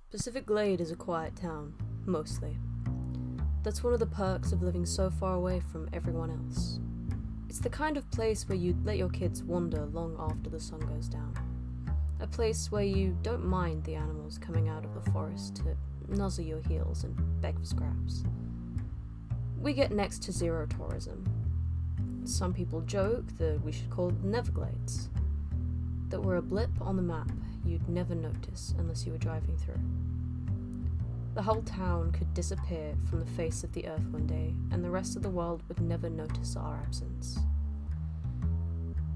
Pacific Glade is a quiet town, mostly. That's one of the perks of living so far away from everyone else. It's the kind of place where you'd let your kids wander long after the sun goes down. A place where you don't mind the animals coming out of the forest to nuzzle your heels and beg for scraps. We get next to zero tourism. Some people joke that we should call it Neverglades. That we're a blip on the map you'd never notice unless you were driving through. The whole town could disappear from the face of the earth one day, and the rest of the world would never notice our absence.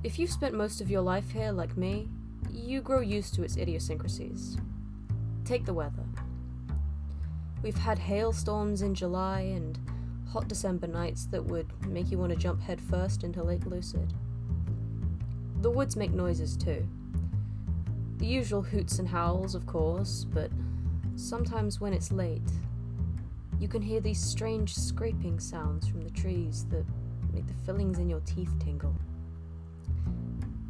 If you've spent most of your life here, like me, you grow used to its idiosyncrasies. Take the weather. We've had hailstorms in July and hot December nights that would make you want to jump headfirst into Lake Lucid. The woods make noises too. The usual hoots and howls, of course, but sometimes when it's late, you can hear these strange scraping sounds from the trees that make the fillings in your teeth tingle.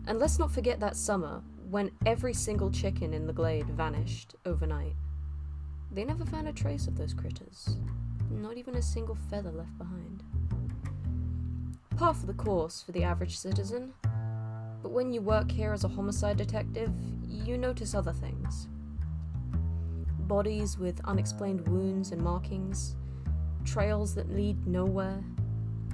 And let's not forget that summer, when every single chicken in the glade vanished overnight. They never found a trace of those critters, not even a single feather left behind. Par for the course for the average citizen, but when you work here as a homicide detective, you notice other things. Bodies with unexplained wounds and markings, trails that lead nowhere,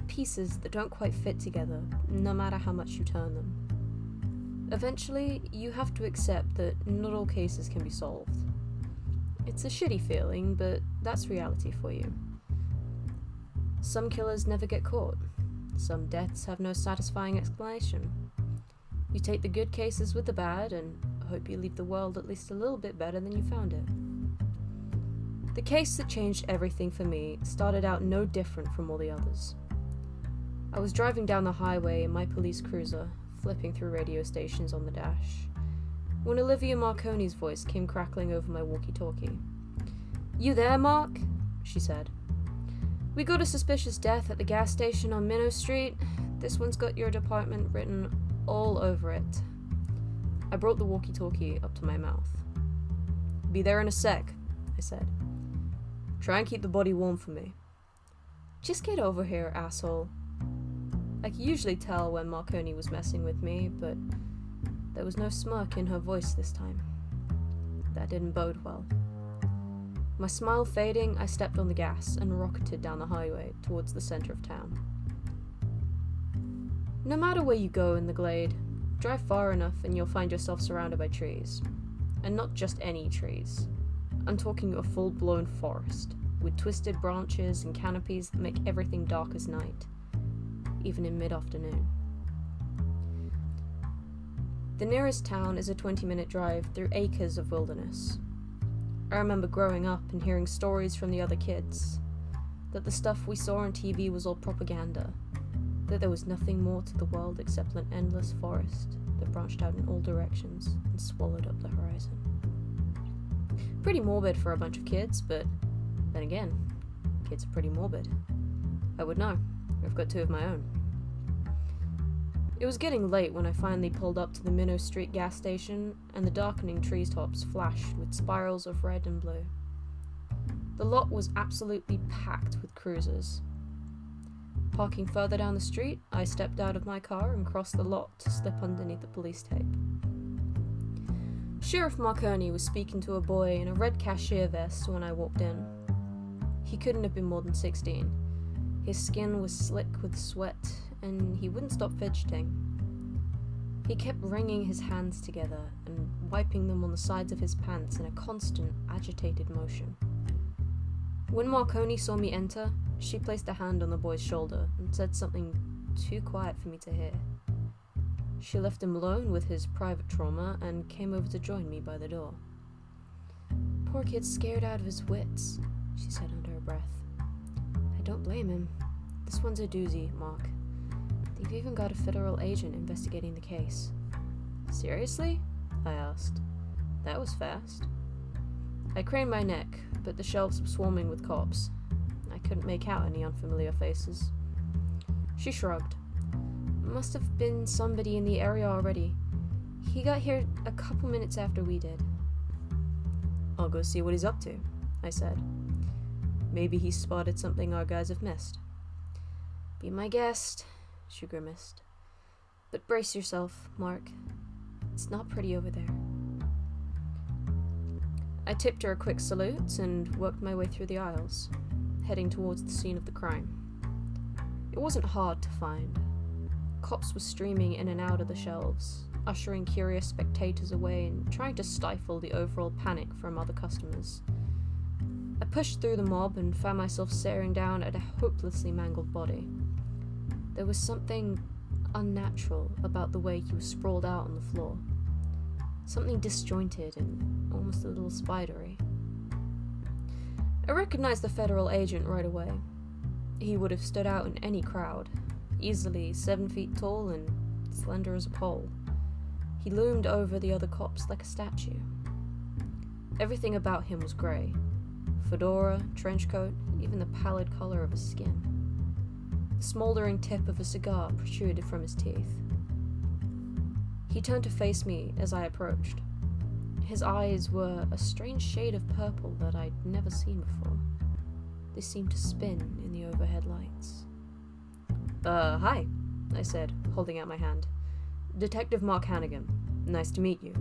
pieces that don't quite fit together, no matter how much you turn them. Eventually, you have to accept that not all cases can be solved. It's a shitty feeling, but that's reality for you. Some killers never get caught. Some deaths have no satisfying explanation. You take the good cases with the bad, and hope you leave the world at least a little bit better than you found it. The case that changed everything for me started out no different from all the others. I was driving down the highway in my police cruiser, flipping through radio stations on the dash, when Olivia Marconi's voice came crackling over my walkie-talkie. "You there, Mark?" she said. "We got a suspicious death at the gas station on Minnow Street. This one's got your department written all over it." I brought the walkie-talkie up to my mouth. "Be there in a sec," I said. "Try and keep the body warm for me." "Just get over here, asshole." I could usually tell when Marconi was messing with me, but there was no smirk in her voice this time. That didn't bode well. My smile fading, I stepped on the gas and rocketed down the highway towards the center of town. No matter where you go in the glade, drive far enough and you'll find yourself surrounded by trees. And not just any trees. I'm talking a full-blown forest, with twisted branches and canopies that make everything dark as night, even in mid-afternoon. The nearest town is a 20-minute drive through acres of wilderness. I remember growing up and hearing stories from the other kids, that the stuff we saw on TV was all propaganda, that there was nothing more to the world except an endless forest that branched out in all directions and swallowed up the horizon. Pretty morbid for a bunch of kids, but then again, kids are pretty morbid. I would know. I've got two of my own. It was getting late when I finally pulled up to the Minnow Street gas station, and the darkening treetops flashed with spirals of red and blue. The lot was absolutely packed with cruisers. Parking further down the street, I stepped out of my car and crossed the lot to slip underneath the police tape. Sheriff Marconi was speaking to a boy in a red cashier vest when I walked in. He couldn't have been more than 16. His skin was slick with sweat, and he wouldn't stop fidgeting. He kept wringing his hands together and wiping them on the sides of his pants in a constant, agitated motion. When Marconi saw me enter, she placed a hand on the boy's shoulder and said something too quiet for me to hear. She left him alone with his private trauma and came over to join me by the door. "Poor kid's scared out of his wits," she said under her breath. "I don't blame him. This one's a doozy, Mark. They've even got a federal agent investigating the case." "Seriously?" I asked. That was fast. I craned my neck, but the shelves were swarming with cops. I couldn't make out any unfamiliar faces. She shrugged. "Must have been somebody in the area already. He got here a couple minutes after we did." I'll go see what he's up to, I said. Maybe he spotted something our guys have missed. Be my guest, she grimaced. But brace yourself, Mark. It's not pretty over there. I tipped her a quick salute and worked my way through the aisles, heading towards the scene of the crime. It wasn't hard to find. Cops were streaming in and out of the shelves, ushering curious spectators away and trying to stifle the overall panic from other customers. I pushed through the mob and found myself staring down at a hopelessly mangled body. There was something unnatural about the way he was sprawled out on the floor. Something disjointed and almost a little spidery. I recognized the federal agent right away. He would have stood out in any crowd, easily 7 feet tall and slender as a pole. He loomed over the other cops like a statue. Everything about him was grey. Fedora, trench coat, even the pallid color of his skin. The smoldering tip of a cigar protruded from his teeth. He turned to face me as I approached. His eyes were a strange shade of purple that I'd never seen before. They seemed to spin in the overhead lights. Hi, I said, holding out my hand. Detective Mark Hannigan. Nice to meet you.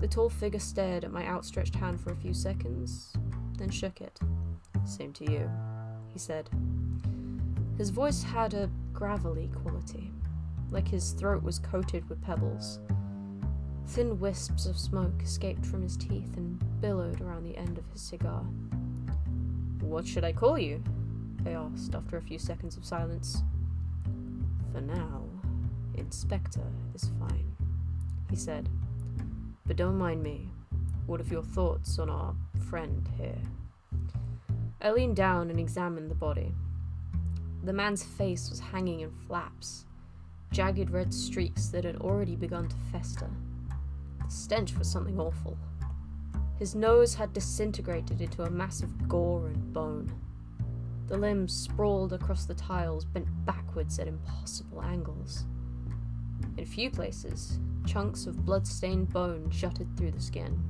The tall figure stared at my outstretched hand for a few seconds, then shook it. Same to you, he said. His voice had a gravelly quality, like his throat was coated with pebbles. Thin wisps of smoke escaped from his teeth and billowed around the end of his cigar. What should I call you? I asked after a few seconds of silence. For now, Inspector is fine, he said. But don't mind me. What are your thoughts on our friend here? I leaned down and examined the body. The man's face was hanging in flaps, jagged red streaks that had already begun to fester. The stench was something awful. His nose had disintegrated into a mass of gore and bone. The limbs sprawled across the tiles, bent backwards at impossible angles. In few places, chunks of blood-stained bone jutted through the skin.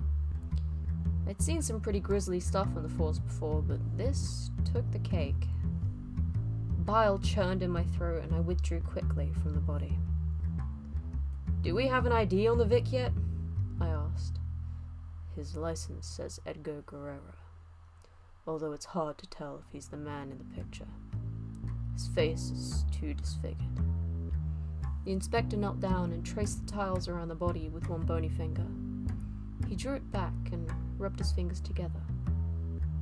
I'd seen some pretty grisly stuff on the force before, but this took the cake. Bile churned in my throat and I withdrew quickly from the body. Do we have an ID on the Vic yet? I asked. His license says Edgar Guerrera, although it's hard to tell if he's the man in the picture. His face is too disfigured. The inspector knelt down and traced the tiles around the body with one bony finger. He drew it back and rubbed his fingers together.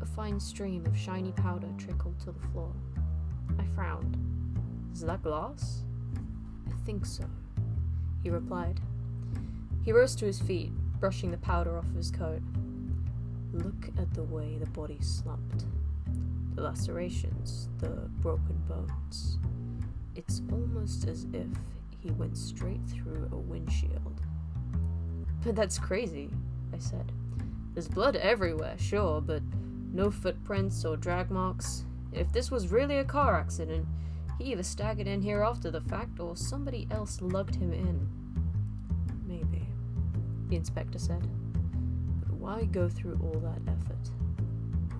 A fine stream of shiny powder trickled to the floor. I frowned. Is that glass? I think so, he replied. He rose to his feet, brushing the powder off of his coat. Look at the way the body slumped. The lacerations, the broken bones. It's almost as if he went straight through a windshield. But that's crazy, I said. There's blood everywhere, sure, but no footprints or drag marks. If this was really a car accident, he either staggered in here after the fact or somebody else lugged him in. Maybe, the inspector said. But why go through all that effort?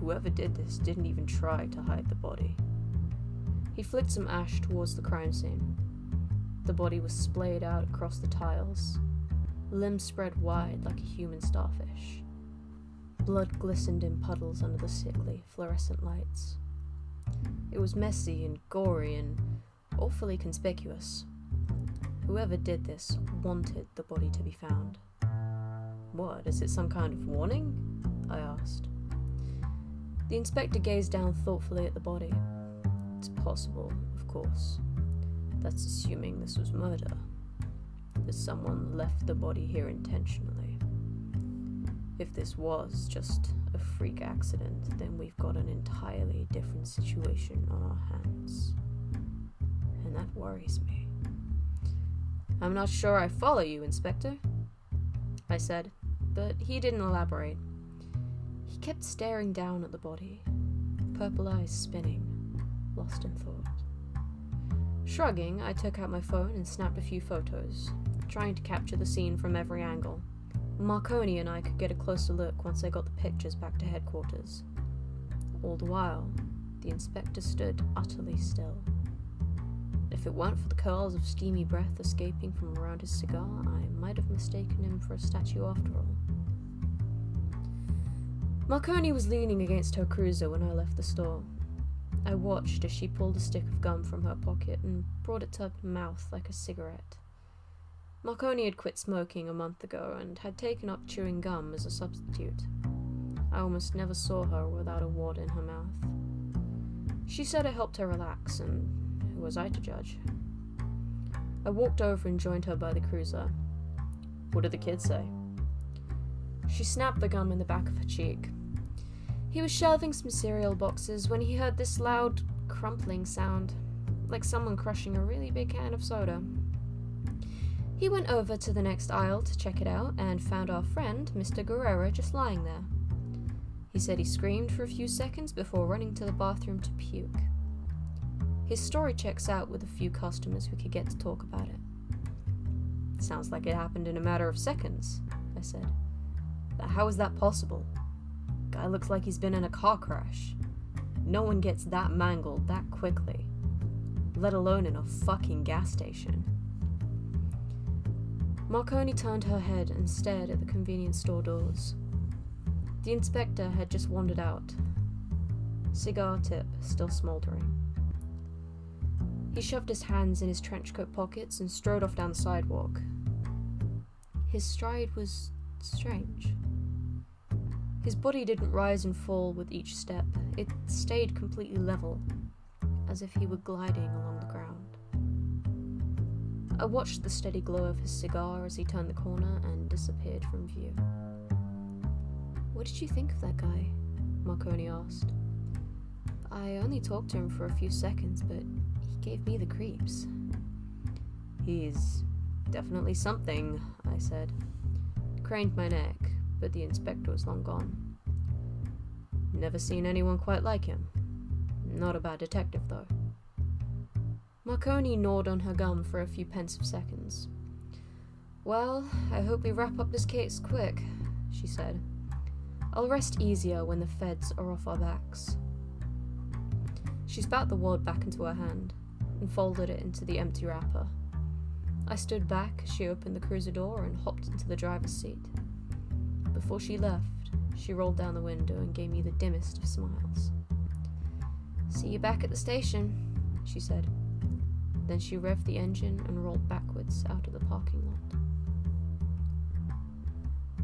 Whoever did this didn't even try to hide the body. He flicked some ash towards the crime scene. The body was splayed out across the tiles, limbs spread wide like a human starfish. Blood glistened in puddles under the sickly, fluorescent lights. It was messy and gory and awfully conspicuous. Whoever did this wanted the body to be found. What, is it some kind of warning? I asked. The inspector gazed down thoughtfully at the body. It's possible, of course. That's assuming this was murder. That someone left the body here intentionally. If this was just a freak accident, then we've got an entirely different situation on our hands. And that worries me. I'm not sure I follow you, Inspector, I said, but he didn't elaborate. He kept staring down at the body, purple eyes spinning, lost in thought. Shrugging, I took out my phone and snapped a few photos, trying to capture the scene from every angle, Marconi and I could get a closer look once I got the pictures back to headquarters. All the while, the inspector stood utterly still. If it weren't for the curls of steamy breath escaping from around his cigar, I might have mistaken him for a statue after all. Marconi was leaning against her cruiser when I left the store. I watched as she pulled a stick of gum from her pocket and brought it to her mouth like a cigarette. Marconi had quit smoking a month ago and had taken up chewing gum as a substitute. I almost never saw her without a wad in her mouth. She said it helped her relax, and who was I to judge? I walked over and joined her by the cruiser. "What did the kids say?" She snapped the gum in the back of her cheek. He was shelving some cereal boxes when he heard this loud, crumpling sound, like someone crushing a really big can of soda. He went over to the next aisle to check it out and found our friend, Mr. Guerrero, just lying there. He said he screamed for a few seconds before running to the bathroom to puke. His story checks out with a few customers who could get to talk about it. "Sounds like it happened in a matter of seconds," I said. "But how is that possible? Guy looks like he's been in a car crash. No one gets that mangled that quickly, let alone in a fucking gas station." Marconi turned her head and stared at the convenience store doors. The inspector had just wandered out, cigar tip still smouldering. He shoved his hands in his trench coat pockets and strode off down the sidewalk. His stride was strange. His body didn't rise and fall with each step. It stayed completely level, as if he were gliding along the ground. I watched the steady glow of his cigar as he turned the corner and disappeared from view. "What did you think of that guy?" Marconi asked. "I only talked to him for a few seconds, but he gave me the creeps." "He's definitely something," I said. Craned my neck, but the inspector was long gone. "Never seen anyone quite like him. Not a bad detective, though." Marconi gnawed on her gum for a few pensive seconds. "Well, I hope we wrap up this case quick," she said. "I'll rest easier when the feds are off our backs." She spat the wad back into her hand and folded it into the empty wrapper. I stood back as she opened the cruiser door and hopped into the driver's seat. Before she left, she rolled down the window and gave me the dimmest of smiles. "See you back at the station," she said. Then she revved the engine and rolled backwards out of the parking lot.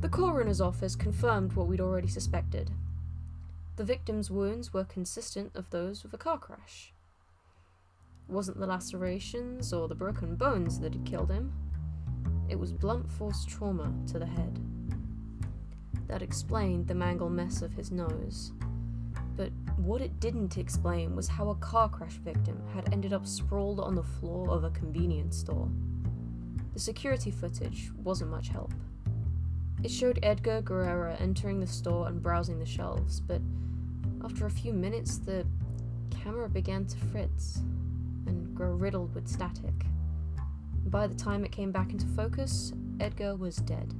The coroner's office confirmed what we'd already suspected. The victim's wounds were consistent of those of a car crash. It wasn't the lacerations or the broken bones that had killed him. It was blunt force trauma to the head. That explained the mangled mess of his nose. But what it didn't explain was how a car crash victim had ended up sprawled on the floor of a convenience store. The security footage wasn't much help. It showed Edgar Guerrero entering the store and browsing the shelves, but after a few minutes the camera began to fritz and grow riddled with static. By the time it came back into focus, Edgar was dead.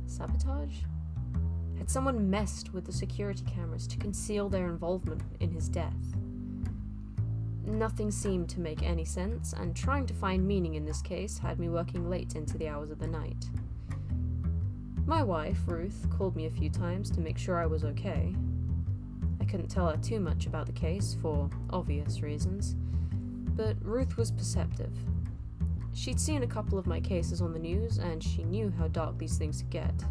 Sabotage? Had someone messed with the security cameras to conceal their involvement in his death? Nothing seemed to make any sense, and trying to find meaning in this case had me working late into the hours of the night. My wife, Ruth, called me a few times to make sure I was okay. I couldn't tell her too much about the case for obvious reasons, but Ruth was perceptive. She'd seen a couple of my cases on the news, and she knew how dark these things could get.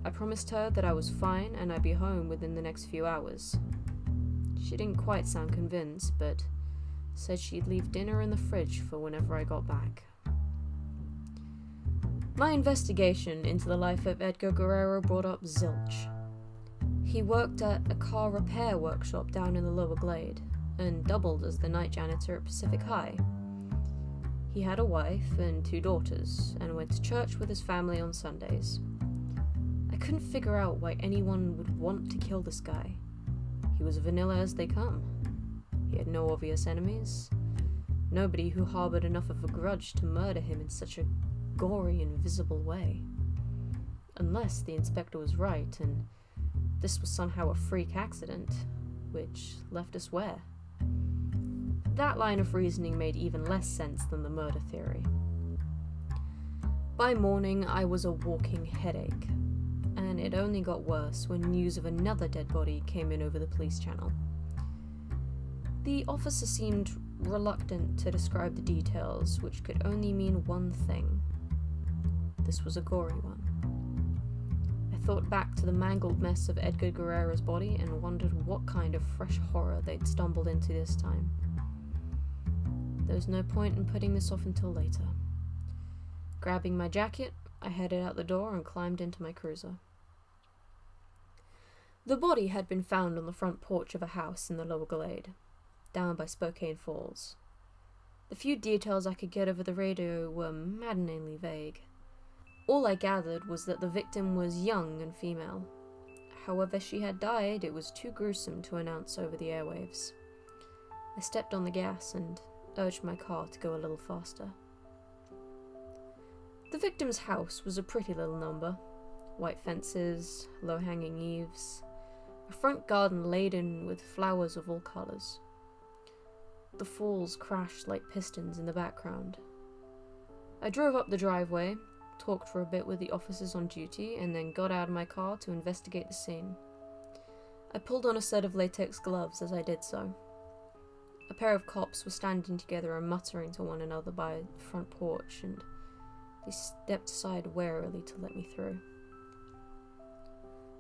I promised her that I was fine and I'd be home within the next few hours. She didn't quite sound convinced, but said she'd leave dinner in the fridge for whenever I got back. My investigation into the life of Edgar Guerrero brought up zilch. He worked at a car repair workshop down in the lower Glade, and doubled as the night janitor at Pacific High. He had a wife and 2 daughters, and went to church with his family on Sundays. I couldn't figure out why anyone would want to kill this guy. He was vanilla as they come. He had no obvious enemies. Nobody who harbored enough of a grudge to murder him in such a gory and visible way. Unless the inspector was right, and this was somehow a freak accident, which left us where? That line of reasoning made even less sense than the murder theory. By morning, I was a walking headache, and it only got worse when news of another dead body came in over the police channel. The officer seemed reluctant to describe the details, which could only mean one thing. This was a gory one. I thought back to the mangled mess of Edgar Guerrera's body and wondered what kind of fresh horror they'd stumbled into this time. There was no point in putting this off until later. Grabbing my jacket, I headed out the door and climbed into my cruiser. The body had been found on the front porch of a house in the Neverglade, down by Spokane Falls. The few details I could get over the radio were maddeningly vague. All I gathered was that the victim was young and female. However she had died, it was too gruesome to announce over the airwaves. I stepped on the gas and urged my car to go a little faster. The victim's house was a pretty little number. White fences, low-hanging eaves, a front garden laden with flowers of all colours. The falls crashed like pistons in the background. I drove up the driveway, talked for a bit with the officers on duty, and then got out of my car to investigate the scene. I pulled on a set of latex gloves as I did so. A pair of cops were standing together and muttering to one another by the front porch, and they stepped aside warily to let me through.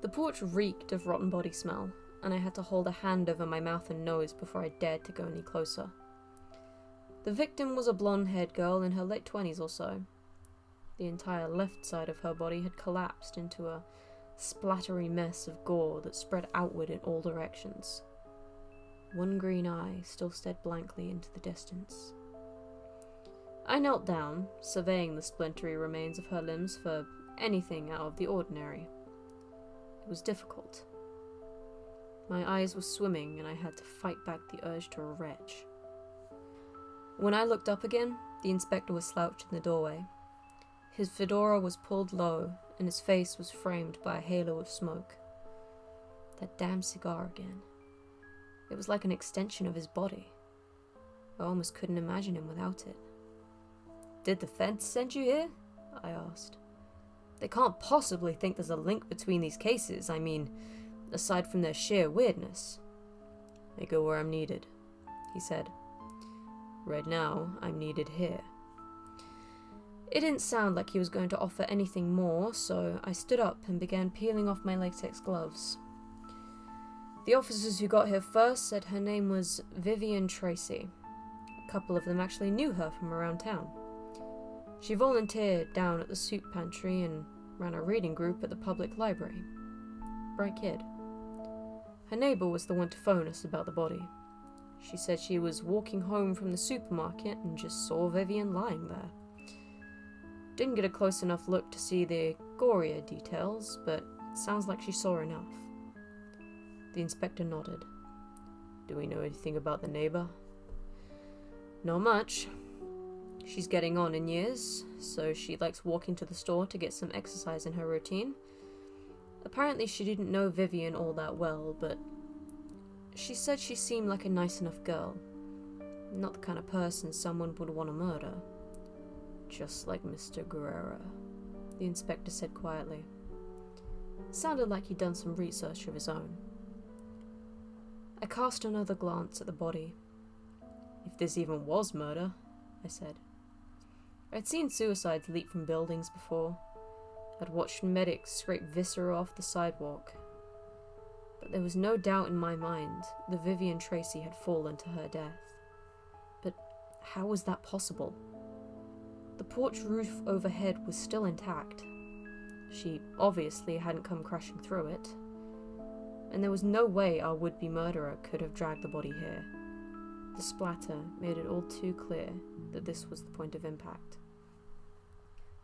The porch reeked of rotten body smell, and I had to hold a hand over my mouth and nose before I dared to go any closer. The victim was a blonde-haired girl in her late 20s or so. The entire left side of her body had collapsed into a splattery mess of gore that spread outward in all directions. One green eye still stared blankly into the distance. I knelt down, surveying the splintery remains of her limbs for anything out of the ordinary. It was difficult. My eyes were swimming, and I had to fight back the urge to retch. When I looked up again, the inspector was slouched in the doorway. His fedora was pulled low, and his face was framed by a halo of smoke. That damn cigar again. It was like an extension of his body. I almost couldn't imagine him without it. "Did the feds send you here?" I asked. "They can't possibly think there's a link between these cases, I mean, aside from their sheer weirdness." "I go where I'm needed," he said. "Right now, I'm needed here." It didn't sound like he was going to offer anything more, so I stood up and began peeling off my latex gloves. The officers who got here first said her name was Vivian Tracy. A couple of them actually knew her from around town. She volunteered down at the soup pantry and ran a reading group at the public library. Bright kid. Her neighbour was the one to phone us about the body. She said she was walking home from the supermarket and just saw Vivian lying there. Didn't get a close enough look to see the gorier details, but it sounds like she saw enough. The inspector nodded. "Do we know anything about the neighbour?" "Not much. She's getting on in years, so she likes walking to the store to get some exercise in her routine. Apparently she didn't know Vivian all that well, but she said she seemed like a nice enough girl. Not the kind of person someone would want to murder. Just like Mr. Guerrera," the inspector said quietly. It sounded like he'd done some research of his own. I cast another glance at the body. "If this even was murder," I said. I'd seen suicides leap from buildings before. I'd watched medics scrape viscera off the sidewalk. But there was no doubt in my mind that Vivian Tracy had fallen to her death. But how was that possible? The porch roof overhead was still intact. She obviously hadn't come crashing through it. And there was no way our would-be murderer could have dragged the body here. The splatter made it all too clear that this was the point of impact.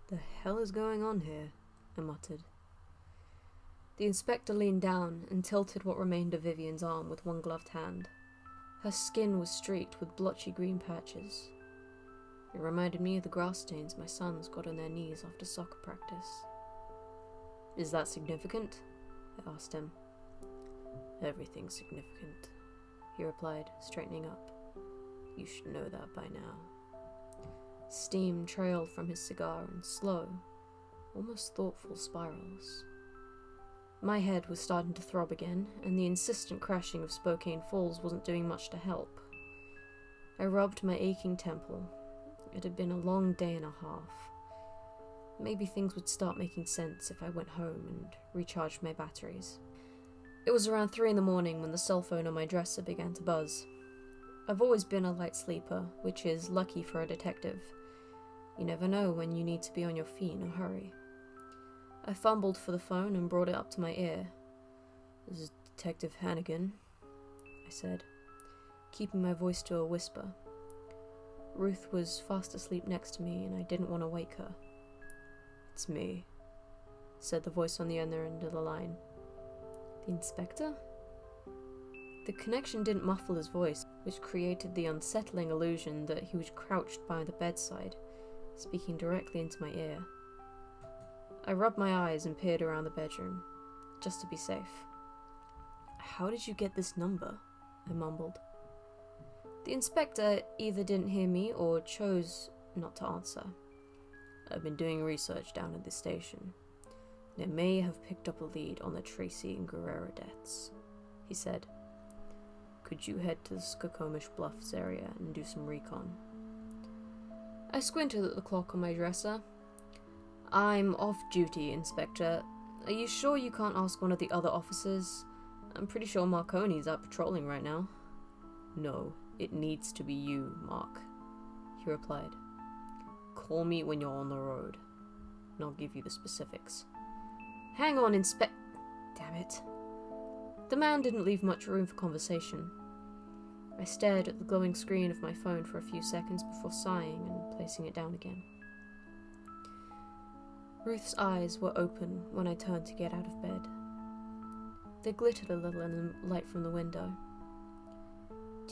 "The hell is going on here?" I muttered. The inspector leaned down and tilted what remained of Vivian's arm with one gloved hand. Her skin was streaked with blotchy green patches. It reminded me of the grass stains my sons got on their knees after soccer practice. Is that significant? I asked him. Everything's significant, he replied, straightening up. You should know that by now. Steam trailed from his cigar in slow, almost thoughtful spirals. My head was starting to throb again, and the insistent crashing of Spokane Falls wasn't doing much to help. I rubbed my aching temple. It had been a long day and a half. Maybe things would start making sense if I went home and recharged my batteries. It was around 3 a.m. when the cell phone on my dresser began to buzz. I've always been a light sleeper, which is lucky for a detective. You never know when you need to be on your feet in a hurry. I fumbled for the phone and brought it up to my ear. This is Detective Hannigan, I said, keeping my voice to a whisper. Ruth was fast asleep next to me, and I didn't want to wake her. It's me, said the voice on the other end of the line. The inspector? The connection didn't muffle his voice, which created the unsettling illusion that he was crouched by the bedside, speaking directly into my ear. I rubbed my eyes and peered around the bedroom, just to be safe. How did you get this number? I mumbled. The inspector either didn't hear me or chose not to answer. I've been doing research down at the station. They may have picked up a lead on the Tracy and Guerrero deaths, he said. Could you head to the Skokomish Bluffs area and do some recon? I squinted at the clock on my dresser. I'm off duty, Inspector. Are you sure you can't ask one of the other officers? I'm pretty sure Marconi's out patrolling right now. No, it needs to be you, Mark, he replied. Call me when you're on the road, and I'll give you the specifics. Hang on, Damn it. The man didn't leave much room for conversation. I stared at the glowing screen of my phone for a few seconds before sighing and placing it down again. Ruth's eyes were open when I turned to get out of bed. They glittered a little in the light from the window.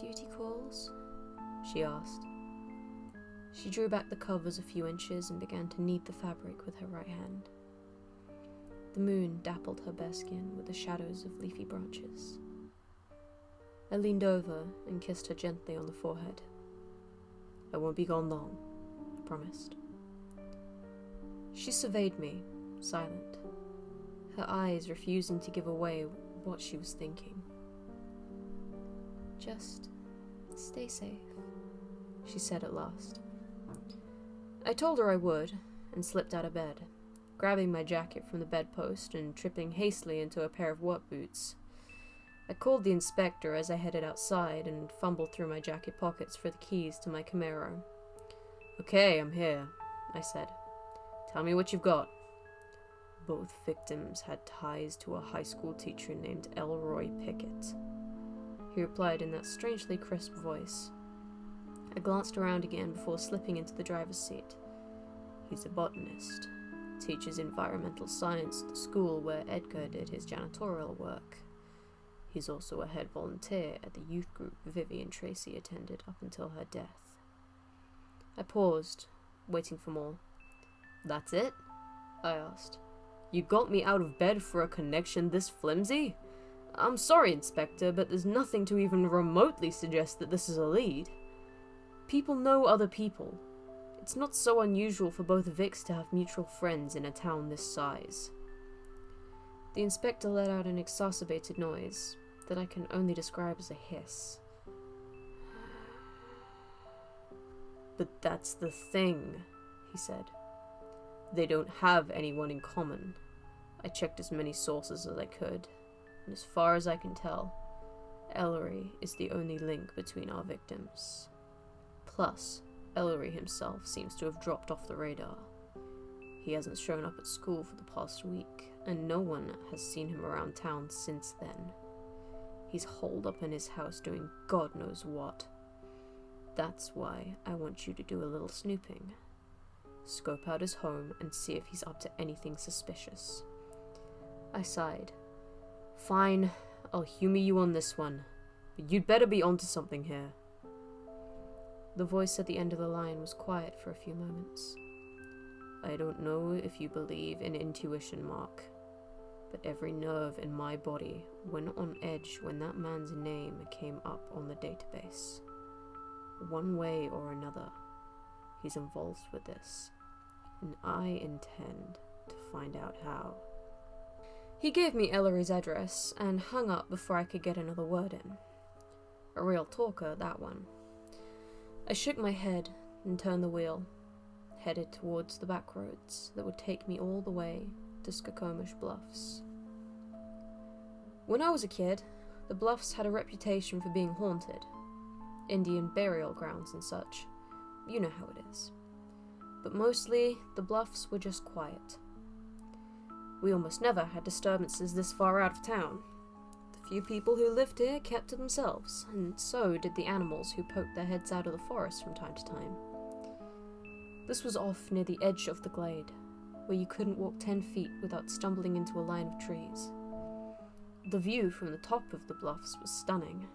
Duty calls? She asked. She drew back the covers a few inches and began to knead the fabric with her right hand. The moon dappled her bare skin with the shadows of leafy branches. I leaned over and kissed her gently on the forehead. I won't be gone long, I promised. She surveyed me, silent, her eyes refusing to give away what she was thinking. Just stay safe, she said at last. I told her I would, and slipped out of bed, grabbing my jacket from the bedpost and tripping hastily into a pair of work boots. I called the inspector as I headed outside and fumbled through my jacket pockets for the keys to my Camaro. Okay, I'm here, I said. Tell me what you've got. Both victims had ties to a high school teacher named Elroy Pickett, he replied in that strangely crisp voice. I glanced around again before slipping into the driver's seat. He's a botanist, teaches environmental science at the school where Edgar did his janitorial work. He's also a head volunteer at the youth group Vivian Tracy attended up until her death. I paused, waiting for more. That's it? I asked. You got me out of bed for a connection this flimsy? I'm sorry, Inspector, but there's nothing to even remotely suggest that this is a lead. People know other people. It's not so unusual for both Vics to have mutual friends in a town this size. The inspector let out an exacerbated noise that I can only describe as a hiss. But that's the thing, he said. They don't have anyone in common. I checked as many sources as I could, and as far as I can tell, Ellery is the only link between our victims. Plus, Ellery himself seems to have dropped off the radar. He hasn't shown up at school for the past week, and no one has seen him around town since then. He's holed up in his house doing God knows what. That's why I want you to do a little snooping. Scope out his home and see if he's up to anything suspicious. I sighed. Fine, I'll humor you on this one, but you'd better be onto something here. The voice at the end of the line was quiet for a few moments. I don't know if you believe in intuition, Mark, but every nerve in my body went on edge when that man's name came up on the database. One way or another, he's involved with this, and I intend to find out how. He gave me Ellery's address and hung up before I could get another word in. A real talker, that one. I shook my head and turned the wheel, headed towards the back roads that would take me all the way to Skokomish Bluffs. When I was a kid, the Bluffs had a reputation for being haunted. Indian burial grounds and such. You know how it is. But mostly, the Bluffs were just quiet. We almost never had disturbances this far out of town. The few people who lived here kept to themselves, and so did the animals who poked their heads out of the forest from time to time. This was off near the edge of the glade, where you couldn't walk 10 feet without stumbling into a line of trees. The view from the top of the bluffs was stunning.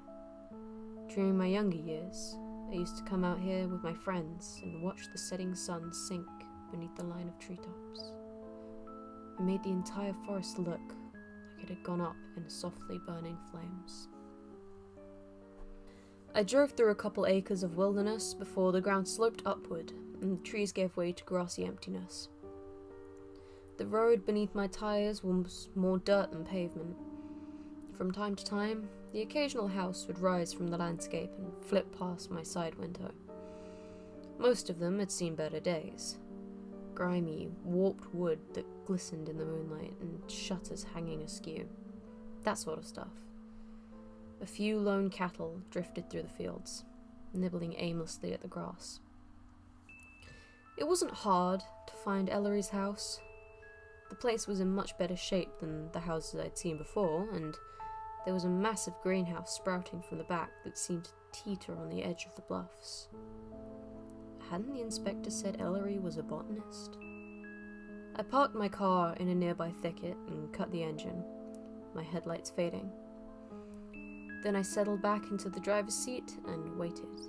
During my younger years, I used to come out here with my friends and watch the setting sun sink beneath the line of treetops. It made the entire forest look like it had gone up in softly burning flames. I drove through a couple acres of wilderness before the ground sloped upward and the trees gave way to grassy emptiness. The road beneath my tires was more dirt than pavement. From time to time, the occasional house would rise from the landscape and flit past my side window. Most of them had seen better days. Grimy, warped wood that glistened in the moonlight and shutters hanging askew. That sort of stuff. A few lone cattle drifted through the fields, nibbling aimlessly at the grass. It wasn't hard to find Ellery's house. The place was in much better shape than the houses I'd seen before, and there was a massive greenhouse sprouting from the back that seemed to teeter on the edge of the bluffs. Hadn't the inspector said Ellery was a botanist? I parked my car in a nearby thicket and cut the engine, my headlights fading. Then I settled back into the driver's seat and waited.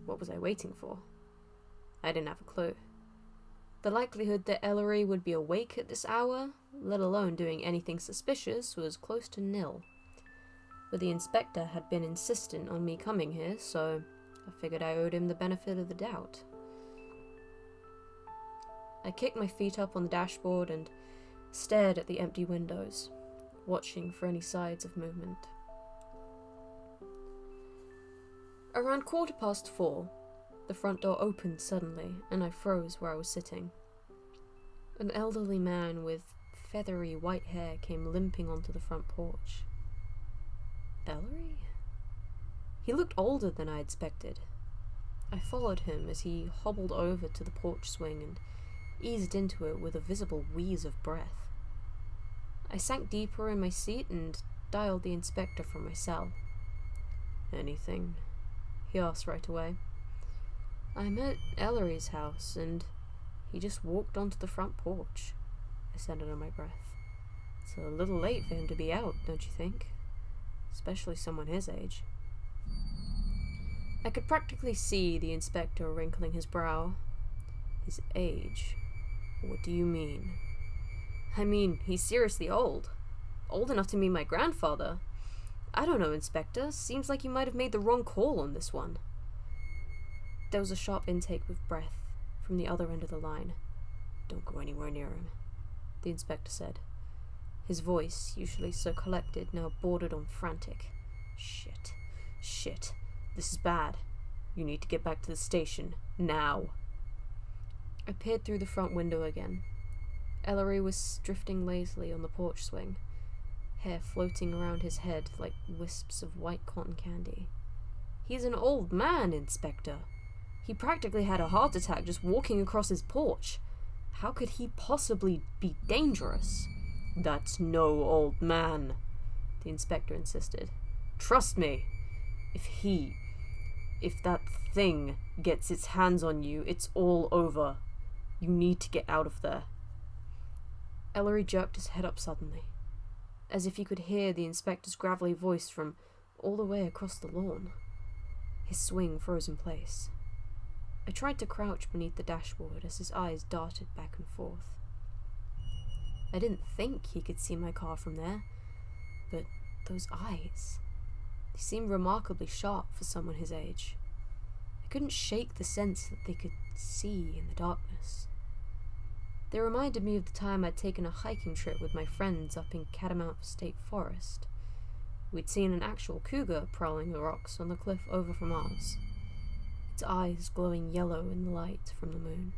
What was I waiting for? I didn't have a clue. The likelihood that Ellery would be awake at this hour, let alone doing anything suspicious, was close to nil. But the inspector had been insistent on me coming here, so I figured I owed him the benefit of the doubt. I kicked my feet up on the dashboard and stared at the empty windows, watching for any signs of movement. Around 4:15, the front door opened suddenly, and I froze where I was sitting. An elderly man with feathery white hair came limping onto the front porch. Ellery? He looked older than I expected. I followed him as he hobbled over to the porch swing and eased into it with a visible wheeze of breath. I sank deeper in my seat and dialed the inspector from my cell. Anything? He asked right away. I'm at Ellery's house, and he just walked onto the front porch, I said under my breath. It's a little late for him to be out, don't you think? Especially someone his age. I could practically see the inspector wrinkling his brow. His age? What do you mean? I mean, he's seriously old. Old enough to meet my grandfather. I don't know, Inspector. Seems like you might have made the wrong call on this one. There was a sharp intake of breath from the other end of the line. Don't go anywhere near him, the inspector said. His voice, usually so collected, now bordered on frantic. Shit. This is bad. You need to get back to the station, now. I peered through the front window again. Ellery was drifting lazily on the porch swing, hair floating around his head like wisps of white cotton candy. He's an old man, Inspector. He practically had a heart attack just walking across his porch. How could he possibly be dangerous? That's no old man, the inspector insisted. Trust me. If that thing gets its hands on you, it's all over. You need to get out of there. Ellery jerked his head up suddenly, as if he could hear the inspector's gravelly voice from all the way across the lawn. His swing froze in place. I tried to crouch beneath the dashboard as his eyes darted back and forth. I didn't think he could see my car from there, but those eyes, they seemed remarkably sharp for someone his age. I couldn't shake the sense that they could see in the darkness. They reminded me of the time I'd taken a hiking trip with my friends up in Catamount State Forest. We'd seen an actual cougar prowling the rocks on the cliff over from ours, its eyes glowing yellow in the light from the moon.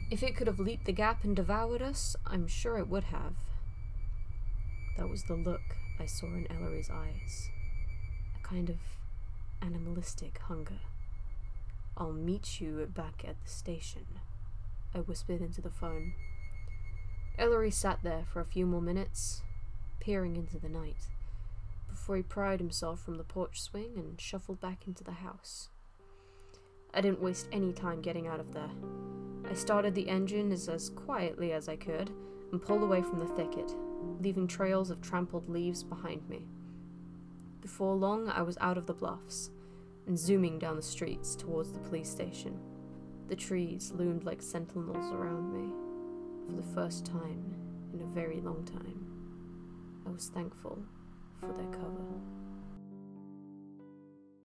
If it could have leaped the gap and devoured us, I'm sure it would have. That was the look I saw in Ellery's eyes, a kind of animalistic hunger. "I'll meet you back at the station," I whispered into the phone. Ellery sat there for a few more minutes, peering into the night, before he pried himself from the porch swing and shuffled back into the house. I didn't waste any time getting out of there. I started the engine as quietly as I could and pulled away from the thicket, leaving trails of trampled leaves behind me. Before long, I was out of the bluffs and zooming down the streets towards the police station. The trees loomed like sentinels around me. For the first time in a very long time, I was thankful for their cover.